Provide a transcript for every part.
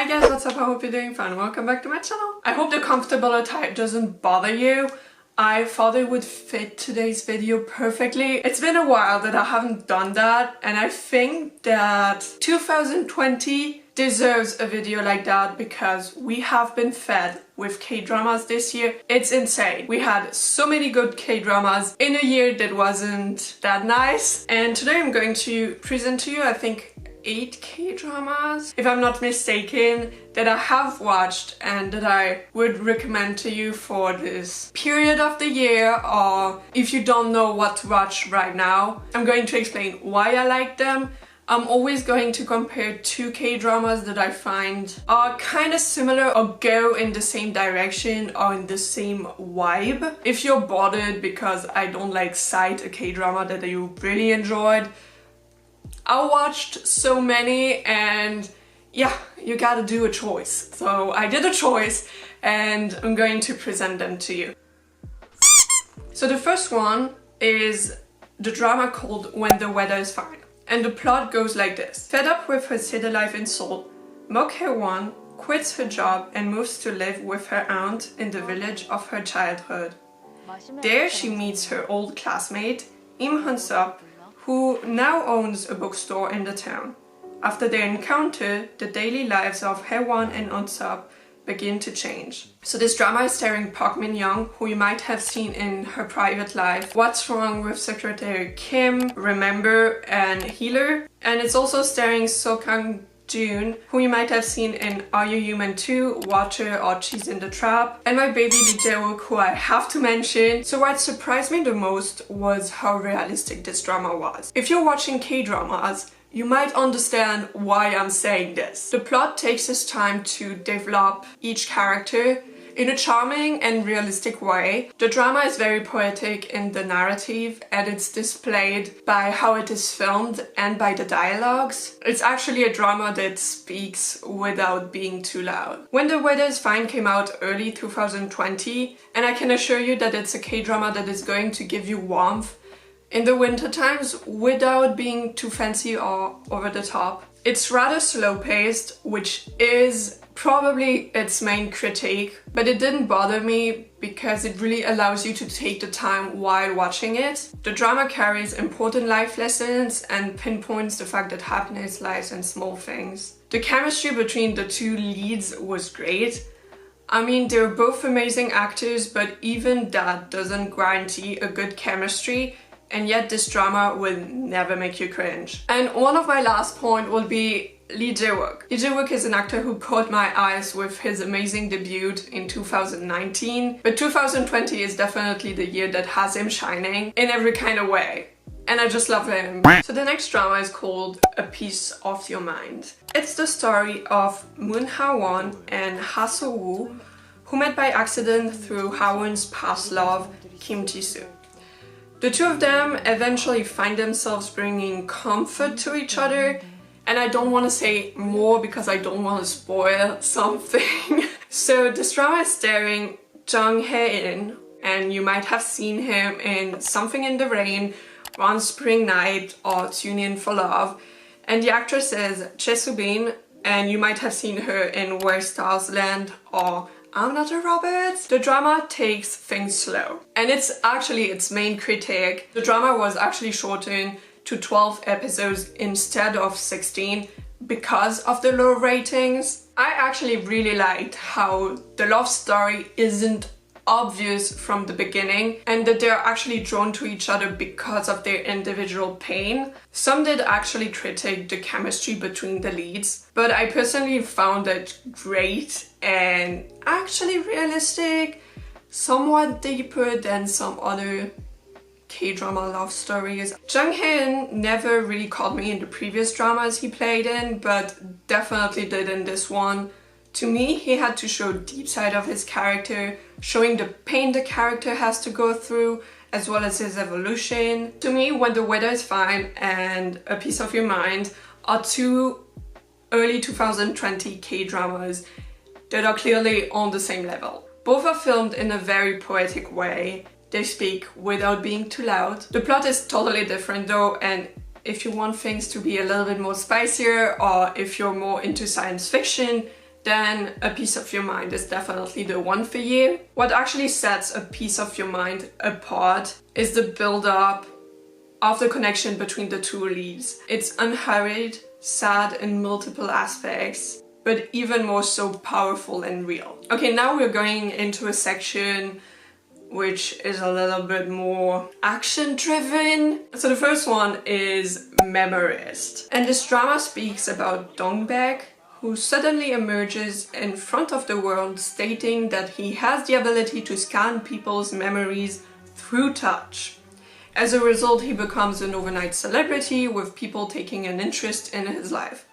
Hi guys, what's up? I hope you're doing fine. Welcome back to my channel. I hope the comfortable attire doesn't bother you. I thought it would fit today's video perfectly. It's been a while that I haven't done that, and I think that 2020 deserves a video like that because we have been fed with K-dramas this year. It's insane. We had so many good K-dramas in a year that wasn't that nice, and today I'm going to present to you, I think, 8 K-dramas, if I'm not mistaken, that I have watched and that I would recommend to you for this period of the year, or if you don't know what to watch right now. I'm going to explain why I like them. I'm always going to compare 2 K-dramas that I find are kind of similar or go in the same direction or in the same vibe. If you're bothered because I don't like cite a K-drama that you really enjoyed, I watched so many, and yeah, you gotta do a choice. So I did a choice and I'm going to present them to you. So the first one is the drama called When the Weather is Fine. And the plot goes like this. Fed up with her city life in Seoul, Mok Hae-won quits her job and moves to live with her aunt in the village of her childhood. There she meets her old classmate, Im Hyun-sup, who now owns a bookstore in the town. After their encounter, the daily lives of Hae-won and Hyun-sup begin to change. So this drama is starring Park Min-young, who you might have seen in Her Private Life, What's Wrong with Secretary Kim, Remember, and Healer. And it's also starring So Kang-joon, who you might have seen in Are You Human Too, Water, or Cheese in the Trap, and my baby Lee Jae-wook, who I have to mention. So what surprised me the most was how realistic this drama was. If you're watching K-dramas, you might understand why I'm saying this. The plot takes its time to develop each character in a charming and realistic way. The drama is very poetic in the narrative, and it's displayed by how it is filmed and by the dialogues. It's actually a drama that speaks without being too loud. When the Weather is Fine came out early 2020, and I can assure you that it's a K-drama that is going to give you warmth in the winter times without being too fancy or over the top. It's rather slow-paced, which is probably its main critique, but it didn't bother me because it really allows you to take the time while watching it. The drama carries important life lessons and pinpoints the fact that happiness lies in small things. The chemistry between the 2 leads was great. I mean, they're both amazing actors, but even that doesn't guarantee a good chemistry, and yet this drama will never make you cringe. And one of my last point will be Lee Jae-wook. Lee Jae-wook is an actor who caught my eyes with his amazing debut in 2019, but 2020 is definitely the year that has him shining in every kind of way. And I just love him. So the next drama is called A Piece of Your Mind. It's the story of Moon Ha-won and Ha So-woo, who met by accident through Ha-won's past love, Kim Ji-soo. The 2 of them eventually find themselves bringing comfort to each other, and I don't want to say more because I don't want to spoil something. So this drama is starring Jung Hae-in, and you might have seen him in Something in the Rain, One Spring Night, or Tune In for Love. And the actress is Choi Soo-bin, and you might have seen her in Where Stars Land or I'm Not a Robot. The drama takes things slow, and it's actually its main critique. The drama was actually shortened to 12 episodes instead of 16 because of the low ratings. I actually really liked how the love story isn't obvious from the beginning, and that they're actually drawn to each other because of their individual pain. Some did actually critique the chemistry between the leads, but I personally found it great and actually realistic, somewhat deeper than some other K-drama love stories. Jung Hae-in never really caught me in the previous dramas he played in, but definitely did in this one. To me, he had to show deep side of his character, showing the pain the character has to go through, as well as his evolution. To me, When the Weather is Fine and A Piece of Your Mind are 2 early 2020 K-dramas that are clearly on the same level. Both are filmed in a very poetic way. They speak without being too loud. The plot is totally different though, and if you want things to be a little bit more spicier, or if you're more into science fiction, then A Piece of Your Mind is definitely the one for you. What actually sets A Piece of Your Mind apart is the build-up of the connection between the two leads. It's unhurried, sad in multiple aspects, but even more so powerful and real. Okay, now we're going into a section which is a little bit more action-driven. So the first one is Memorist. And this drama speaks about Dongbek, who suddenly emerges in front of the world stating that he has the ability to scan people's memories through touch. As a result, he becomes an overnight celebrity with people taking an interest in his life.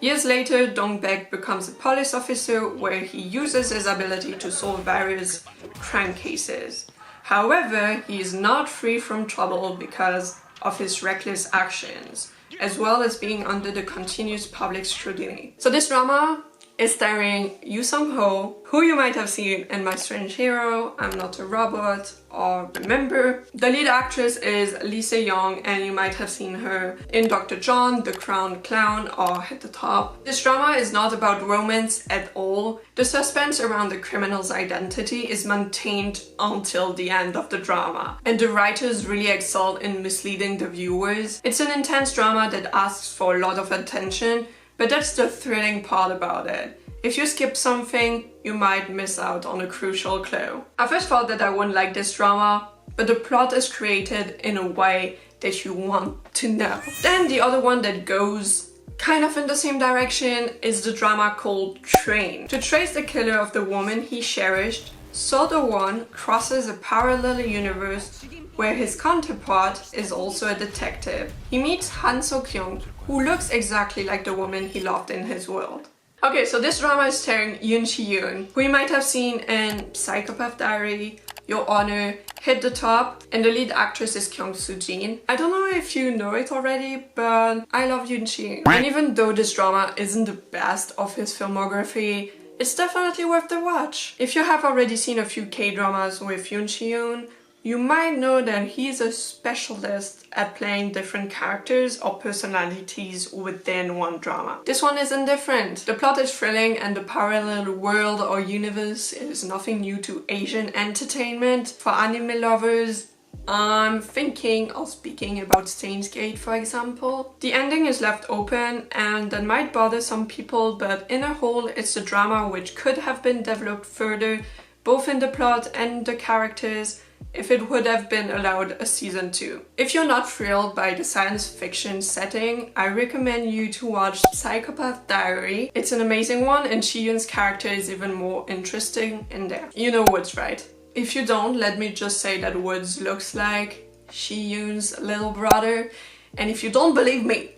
Years later, Dongbek becomes a police officer where he uses his ability to solve various crime cases. However, he is not free from trouble because of his reckless actions, as well as being under the continuous public scrutiny. So this drama is starring Yoo Sung-ho, who you might have seen in My Strange Hero, I'm Not a Robot, or Remember. The lead actress is Lee Se-young, and you might have seen her in Dr. John, The Crowned Clown, or Hit the Top. This drama is not about romance at all. The suspense around the criminal's identity is maintained until the end of the drama, and the writers really excel in misleading the viewers. It's an intense drama that asks for a lot of attention, but that's the thrilling part about it. If you skip something, you might miss out on a crucial clue. I first thought that I wouldn't like this drama, but the plot is created in a way that you want to know. Then the other one that goes kind of in the same direction is the drama called Train. To trace the killer of the woman he cherished, Sodo Won crosses a parallel universe where his counterpart is also a detective. He meets Han So-kyung, who looks exactly like the woman he loved in his world. Okay, so this drama is starring Yoon Ji-yoon, who you might have seen in Psychopath Diary, Your Honor, Hit the Top, and the lead actress is Kyung Soo-jin. I don't know if you know it already, but I love Yoon Ji-yoon. And even though this drama isn't the best of his filmography, it's definitely worth the watch. If you have already seen a few K-dramas with Yoon Ji-yoon, you might know that he's a specialist at playing different characters or personalities within one drama. This one isn't different. The plot is thrilling and the parallel world or universe is nothing new to Asian entertainment. For anime lovers, I'm thinking of speaking about Steins Gate, for example. The ending is left open and that might bother some people, but in a whole it's a drama which could have been developed further, both in the plot and the characters, if it would have been allowed a season 2. If you're not thrilled by the science fiction setting, I recommend you to watch Psychopath Diary. It's an amazing one and Ji-yoon's character is even more interesting in there. You know Woods, right? If you don't, let me just say that Woods looks like Ji-yoon's little brother, and if you don't believe me,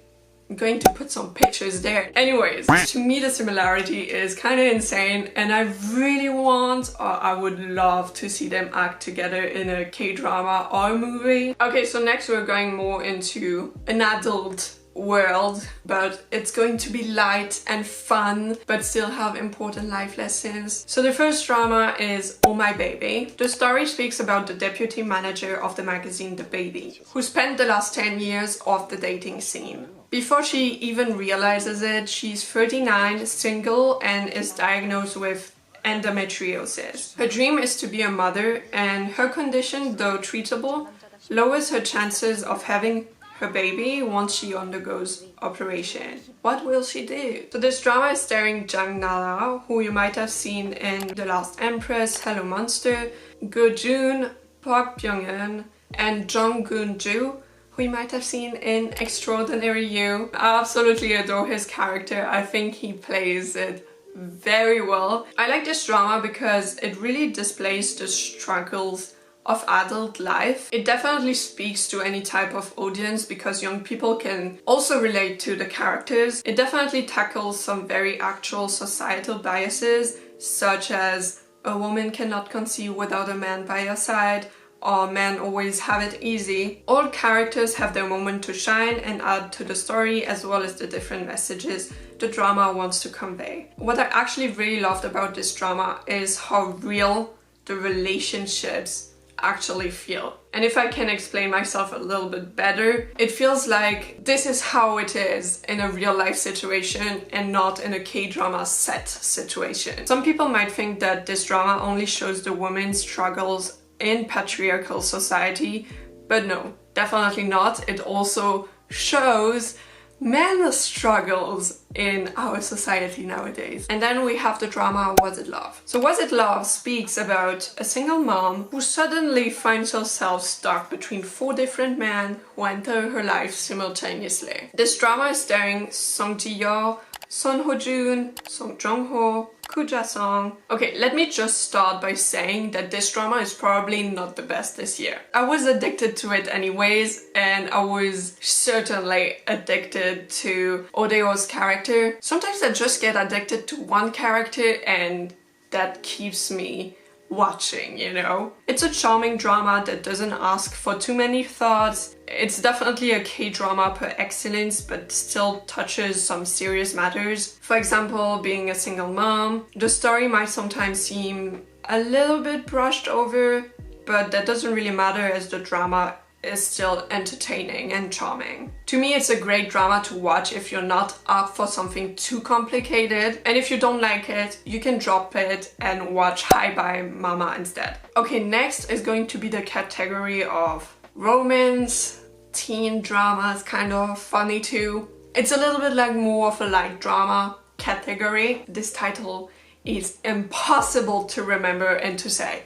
I'm going to put some pictures there. Anyways, to me the similarity is kind of insane and I really want, or I would love to see them act together in a K-drama or a movie. Okay, so next we're going more into an adult world, but it's going to be light and fun, but still have important life lessons. So the first drama is Oh My Baby. The story speaks about the deputy manager of the magazine The Baby, who spent the last 10 years off the dating scene. Before she even realizes it, she's 39, single, and is diagnosed with endometriosis. Her dream is to be a mother, and her condition, though treatable, lowers her chances of having her baby once she undergoes operation. What will she do? So this drama is starring Jang Na-la, who you might have seen in The Last Empress, Hello Monster, Go Joon, Park Byung-eun, and Jung Gun-ju, who you might have seen in Extraordinary You. I absolutely adore his character. I think he plays it very well. I like this drama because it really displays the struggles of adult life. It definitely speaks to any type of audience because young people can also relate to the characters. It definitely tackles some very actual societal biases, such as a woman cannot conceive without a man by her side, or men always have it easy. All characters have their moment to shine and add to the story, as well as the different messages the drama wants to convey. What I actually really loved about this drama is how real the relationships actually feel. And if I can explain myself a little bit better, it feels like this is how it is in a real life situation and not in a K-drama set situation. Some people might think that this drama only shows the women's struggles in patriarchal society, but no, definitely not. It also shows men's struggles in our society nowadays. And then we have the drama Was It Love? So Was It Love speaks about a single mom who suddenly finds herself stuck between 4 different men who enter her life simultaneously. This drama is starring Song Ji-yeol, Son Ho-jun, Song Jong-ho, Koo Ja-sung. Okay, let me just start by saying that this drama is probably not the best this year. I was addicted to it anyways, and I was certainly addicted to Odeo's character. Sometimes I just get addicted to one character and that keeps me watching, you know? It's a charming drama that doesn't ask for too many thoughts. It's definitely a K-drama per excellence, but still touches some serious matters. For example, being a single mom. The story might sometimes seem a little bit brushed over, but that doesn't really matter as the drama is still entertaining and charming. To me, it's a great drama to watch if you're not up for something too complicated, and if you don't like it, you can drop it and watch Hi Bye Mama instead. Okay, next is going to be the category of romance, teen dramas, kind of funny too. It's a little bit like more of a light drama category. This title is impossible to remember and to say.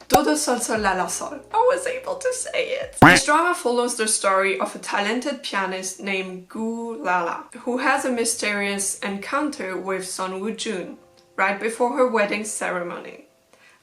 Do do sol sol la la sol. I was able to say it. This drama follows the story of a talented pianist named Gu Lala, who has a mysterious encounter with Son Woo-jun right before her wedding ceremony.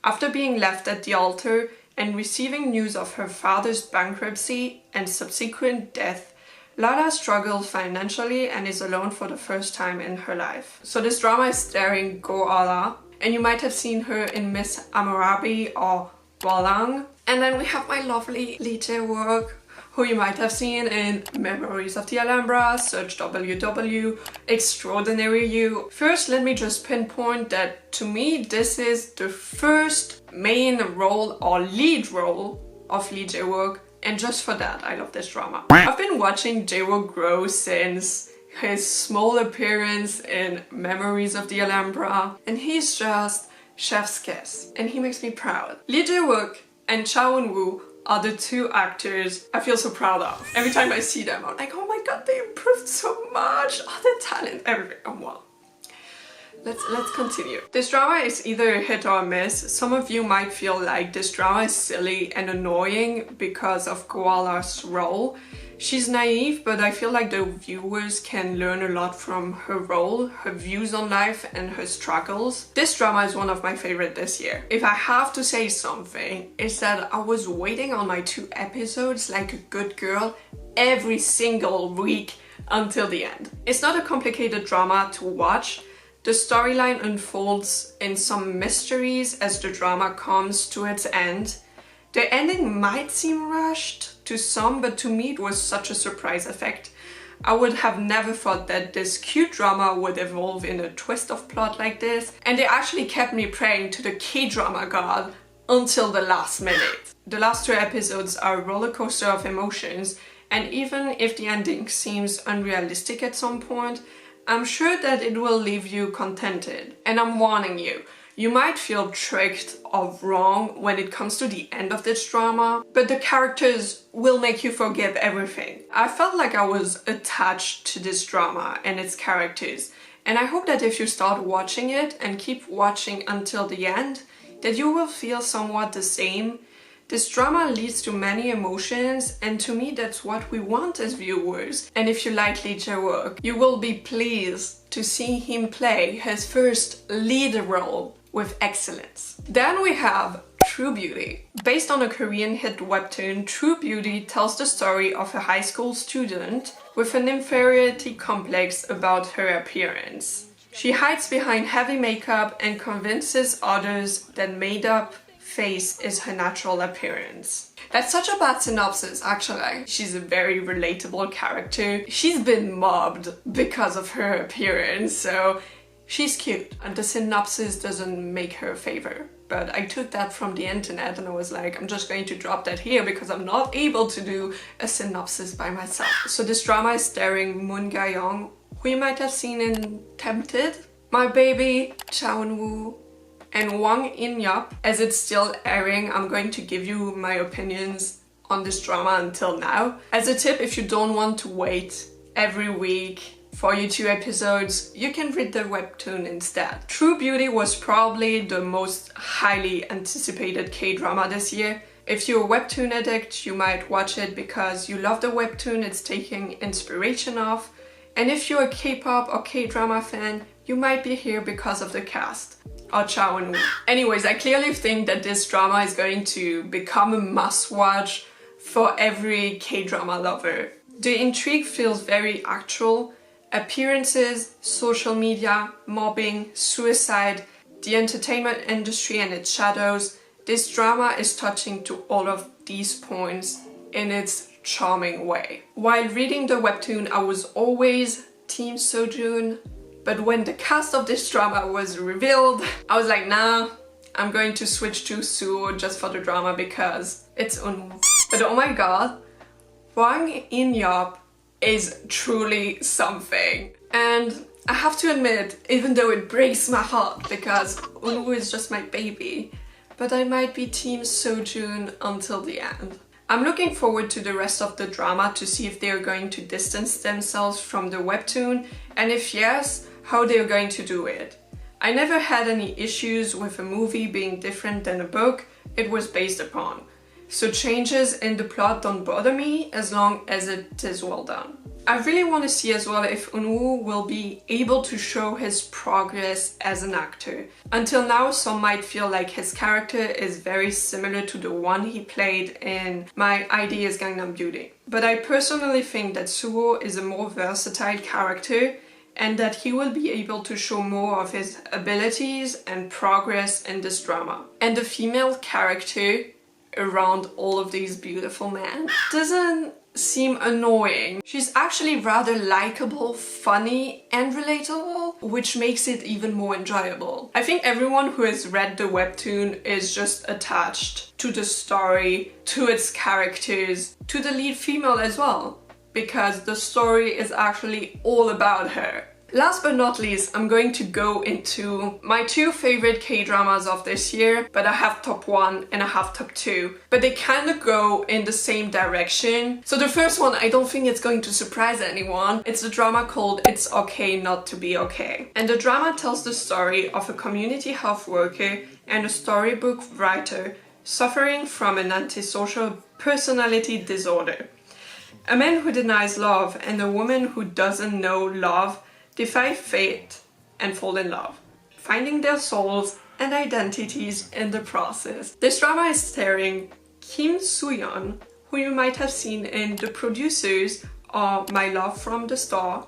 After being left at the altar and receiving news of her father's bankruptcy and subsequent death, Lala struggles financially and is alone for the first time in her life. So this drama is starring Go Ala, and you might have seen her in Miss Amarabi or Walang. And then we have my lovely Lee Jae-wook, who you might have seen in Memories of the Alhambra, Search WW, Extraordinary You. First, let me just pinpoint that to me this is the first main role or lead role of Lee Jae-wook, and just for that I love this drama. I've been watching Jae-wook grow since his small appearance in Memories of the Alhambra, and he's just chef's kiss, and he makes me proud. Lee Jae-wook and Cha Eun-woo are the 2 actors I feel so proud of. Every time I see them, I'm like, oh my god, they improved so much. Oh, the talent, everything. Oh wow. Let's continue. This drama is either a hit or a miss. Some of you might feel like this drama is silly and annoying because of Koala's role. She's naive, but I feel like the viewers can learn a lot from her role, her views on life, and her struggles. This drama is one of my favorite this year. If I have to say something, it's that I was waiting on my 2 episodes like a good girl every single week until the end. It's not a complicated drama to watch. The storyline unfolds in some mysteries as the drama comes to its end. The ending might seem rushed to some, but to me it was such a surprise effect. I would have never thought that this cute drama would evolve in a twist of plot like this, and they actually kept me praying to the K-drama god until the last minute. The last 2 episodes are a roller coaster of emotions, and even if the ending seems unrealistic at some point, I'm sure that it will leave you contented. And I'm warning you, you might feel tricked or wrong when it comes to the end of this drama, but the characters will make you forgive everything. I felt like I was attached to this drama and its characters, and I hope that if you start watching it and keep watching until the end, that you will feel somewhat the same. This drama leads to many emotions, and to me that's what we want as viewers. And if you like Lee Jae-wook, you will be pleased to see him play his first lead role with excellence. Then we have True Beauty. Based on a Korean hit webtoon, True Beauty tells the story of a high school student with an inferiority complex about her appearance. She hides behind heavy makeup and convinces others that made-up face is her natural appearance. That's such a bad synopsis, actually. She's a very relatable character. She's been mobbed because of her appearance, so She's cute, and the synopsis doesn't make her a favor. But I took that from the internet and I was like, I'm just going to drop that here because I'm not able to do a synopsis by myself. So this drama is starring Moon Ga-young, who you might have seen in Tempted, My Baby, Cha Eun-woo, and Wang In-yup. As it's still airing, I'm going to give you my opinions on this drama until now. As a tip, if you don't want to wait every week for your 2 episodes, you can read the webtoon instead. True Beauty was probably the most highly anticipated K-drama this year. If you're a webtoon addict, you might watch it because you love the webtoon it's taking inspiration off. And if you're a K-pop or K-drama fan, you might be here because of the cast, or Cha Eun-woo. Anyways, I clearly think that this drama is going to become a must-watch for every K-drama lover. The intrigue feels very actual. Appearances, social media, mobbing, suicide, the entertainment industry and its shadows. This drama is touching to all of these points in its charming way. While reading the webtoon, I was always Team Sojun, but when the cast of this drama was revealed, I was like, nah, I'm going to switch to Suho just for the drama because it's Eun-woo. But oh my god, Wang In-yup is truly something. And I have to admit, even though it breaks my heart because Eun-woo is just my baby, but I might be Team Sojun until the end. I'm looking forward to the rest of the drama to see if they are going to distance themselves from the webtoon, and if yes, how they are going to do it. I never had any issues with a movie being different than a book it was based upon. So changes in the plot don't bother me as long as it is well done. I really want to see as well if Eun-woo will be able to show his progress as an actor. Until now, some might feel like his character is very similar to the one he played in My ID is Gangnam Beauty. But I personally think that Suho is a more versatile character and that he will be able to show more of his abilities and progress in this drama. And the female character around all of these beautiful men doesn't seem annoying. She's actually rather likable, funny and relatable, which makes it even more enjoyable. I think everyone who has read the webtoon is just attached to the story, to its characters, to the lead female as well, because the story is actually all about her. Last but not least, I'm going to go into my 2 favorite K-dramas of this year, but I have top 1 and I have top 2, but they kind of go in the same direction. So the first one, I don't think it's going to surprise anyone. It's a drama called It's Okay Not to Be Okay. And the drama tells the story of a community health worker and a storybook writer suffering from an antisocial personality disorder. A man who denies love and a woman who doesn't know love defy fate and fall in love, finding their souls and identities in the process. This drama is starring Kim Soo-yeon, who you might have seen in The Producers or My Love from the Star,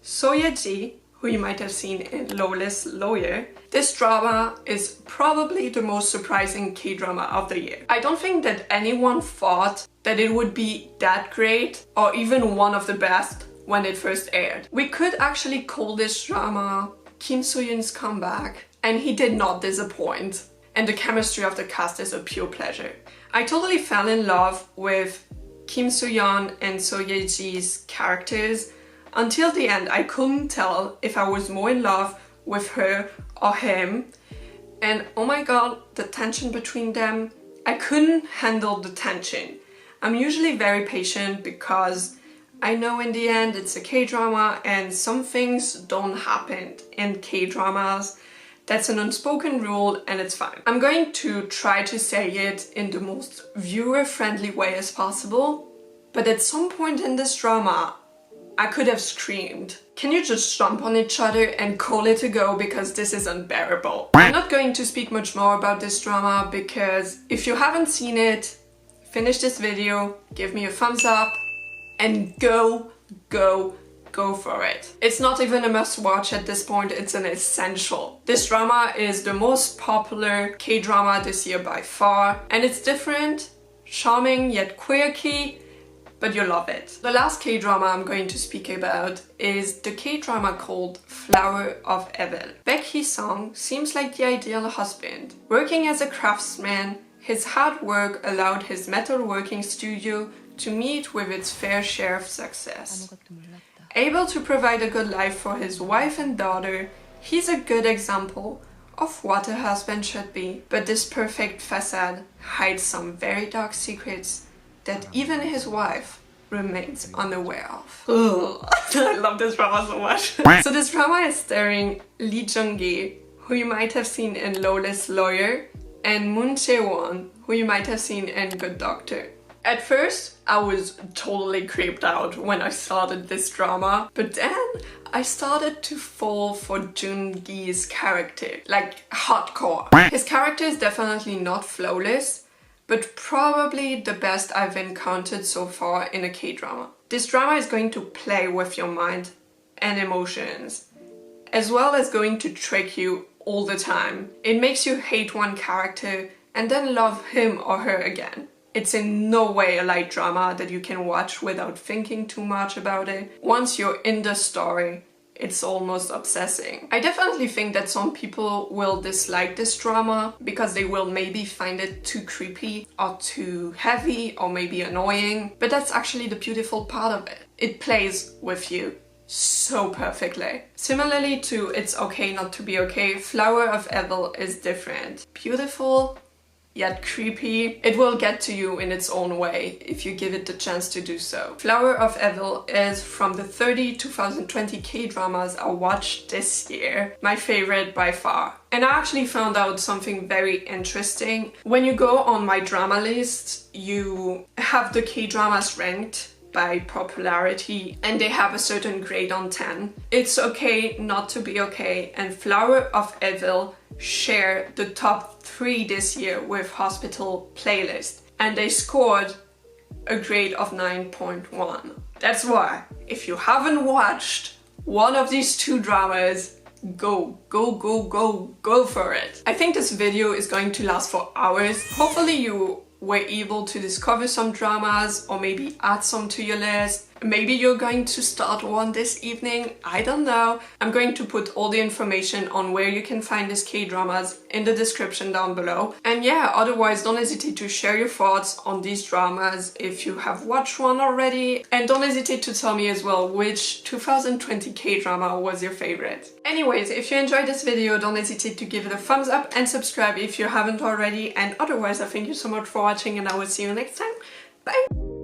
So Ye-ji, who you might have seen in Lawless Lawyer. This drama is probably the most surprising K-drama of the year. I don't think that anyone thought that it would be that great or even one of the best when it first aired. We could actually call this drama Kim Soo-yeon's comeback, and he did not disappoint. And the chemistry of the cast is a pure pleasure. I totally fell in love with Kim Soo-yeon and So Ye-ji's characters. Until the end, I couldn't tell if I was more in love with her or him. And oh my god, the tension between them, I couldn't handle the tension. I'm usually very patient because I know in the end it's a K-drama and some things don't happen in K-dramas. That's an unspoken rule and it's fine. I'm going to try to say it in the most viewer-friendly way as possible, but at some point in this drama, I could have screamed. Can you just jump on each other and call it a go because this is unbearable? I'm not going to speak much more about this drama because if you haven't seen it, finish this video, give me a thumbs up, and go for it. It's not even a must-watch at this point, it's an essential. This drama is the most popular K-drama this year by far, and it's different, charming yet quirky, but you'll love it. The last K-drama I'm going to speak about is the K-drama called Flower of Evil. Baek Hee-sung seems like the ideal husband. Working as a craftsman, his hard work allowed his metalworking studio to meet with its fair share of success. Able to provide a good life for his wife and daughter, he's a good example of what a husband should be. But this perfect facade hides some very dark secrets that even his wife remains unaware of. Ugh. I love this drama so much. So this drama is starring Lee Jung-gi, who you might have seen in Lawless Lawyer, and Moon Jae-won, who you might have seen in Good Doctor. At first, I was totally creeped out when I started this drama, but then I started to fall for Jung-gi's character, like hardcore. His character is definitely not flawless, but probably the best I've encountered so far in a K-drama. This drama is going to play with your mind and emotions, as well as going to trick you all the time. It makes you hate one character and then love him or her again. It's in no way a light drama that you can watch without thinking too much about it. Once you're in the story, it's almost obsessing. I definitely think that some people will dislike this drama because they will maybe find it too creepy or too heavy or maybe annoying, but that's actually the beautiful part of it. It plays with you so perfectly. Similarly to It's Okay Not to Be Okay, Flower of Evil is different. Beautiful, yet creepy. It will get to you in its own way if you give it the chance to do so. Flower of Evil is from the 30 2020 K-dramas I watched this year, my favorite by far. And I actually found out something very interesting. When you go on my drama list, you have the K-dramas ranked by popularity and they have a certain grade on 10. It's Okay Not to Be Okay and Flower of Evil share the top 3 this year with Hospital Playlist, and they scored a grade of 9.1. That's why, if you haven't watched one of these 2 dramas, go for it. I think this video is going to last for hours. Hopefully you were able to discover some dramas or maybe add some to your list. Maybe you're going to start one this evening, I don't know. I'm going to put all the information on where you can find these K-dramas in the description down below. And yeah, otherwise don't hesitate to share your thoughts on these dramas if you have watched one already. And don't hesitate to tell me as well which 2020 K-drama was your favorite. Anyways, if you enjoyed this video, don't hesitate to give it a thumbs up and subscribe if you haven't already. And otherwise, I thank you so much for watching and I will see you next time. Bye!